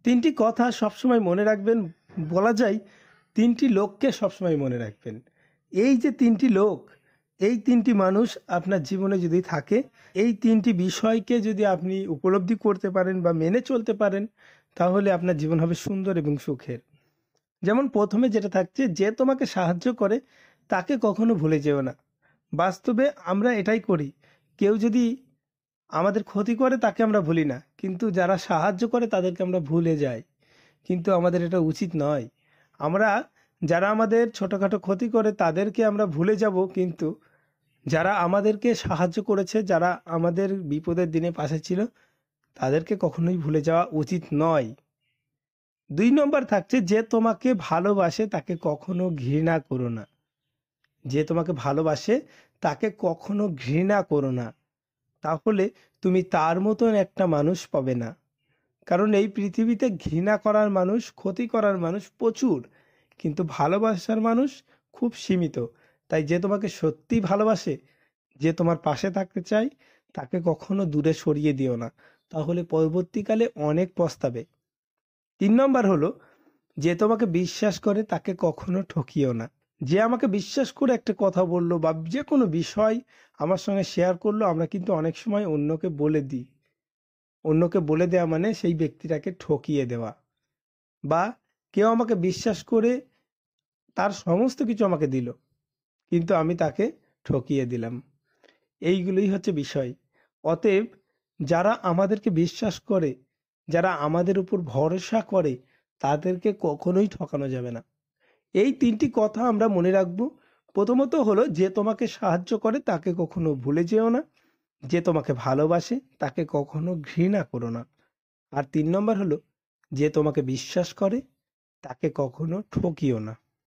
তিনটি কথা সবসময় মনে রাখবেন। বলা যায় তিনটি লোককে সবসময় মনে রাখবেন। এই যে তিনটি লোক, এই তিনটি মানুষ আপনার জীবনে যদি থাকে, এই তিনটি বিষয়কে যদি আপনি উপলব্ধি করতে পারেন বা মেনে চলতে পারেন, তাহলে আপনার জীবন হবে সুন্দর এবং সুখের। যেমন প্রথমে যেটা থাকছে, যে তোমাকে সাহায্য করে তাকে কখনো ভুলে যেও না। বাস্তবে আমরা এটাই করি। কেউ যদি আমাদের ক্ষতি করে তাকে আমরা ভুলি না, কিন্তু যারা সাহায্য করে তাদেরকে আমরা ভুলে যাই। কিন্তু আমাদের এটা উচিত নয়। আমরা যারা আমাদের ছোটোখাটো ক্ষতি করে তাদেরকে আমরা ভুলে যাব, কিন্তু যারা আমাদেরকে সাহায্য করেছে, যারা আমাদের বিপদের দিনে পাশে ছিল, তাদেরকে কখনোই ভুলে যাওয়া উচিত নয়। 2 নম্বর থাকছে, যে তোমাকে ভালোবাসে তাকে কখনো ঘৃণা করো না। যে তোমাকে ভালোবাসে তাকে কখনো ঘৃণা করো না, তাহলে তুমি তার মতন একটা মানুষ পাবে না। কারণ এই পৃথিবীতে ঘৃণা করার মানুষ, ক্ষতি করার মানুষ প্রচুর, কিন্তু ভালোবাসার মানুষ খুব সীমিত। তাই যে তোমাকে সত্যি ভালোবাসে, যে তোমার পাশে থাকতে চায়, তাকে কখনো দূরে সরিয়ে দিও না, তাহলে পরবর্তীকালে অনেক পস্তাবে। 3 নম্বর হলো, যে তোমাকে বিশ্বাস করে তাকে কখনো ঠকিও না। যে আমাকে বিশ্বাস করে একটা কথা বললো বা যে কোনো বিষয় আমার সঙ্গে শেয়ার করলো, আমরা কিন্তু অনেক সময় অন্যকে বলে দিই। অন্যকে বলে দেওয়া মানে সেই ব্যক্তিটাকে ঠকিয়ে দেওয়া। বা কেউ আমাকে বিশ্বাস করে তার সমস্ত কিছু আমাকে দিল, কিন্তু আমি তাকে ঠকিয়ে দিলাম। এইগুলোই হচ্ছে বিষয়। অতএব যারা আমাদেরকে বিশ্বাস করে, যারা আমাদের উপর ভরসা করে, তাদেরকে কখনোই ঠকানো যাবে না। এই তিনটি কথা আমরা মনে রাখবো। প্রথমত হলো, যে তোমাকে সাহায্য করে তাকে কখনো ভুলে যেও না। যে তোমাকে ভালোবাসে তাকে কখনো ঘৃণা করো না। আর 3 নম্বর হলো, যে তোমাকে বিশ্বাস করে তাকে কখনো ঠকিও না।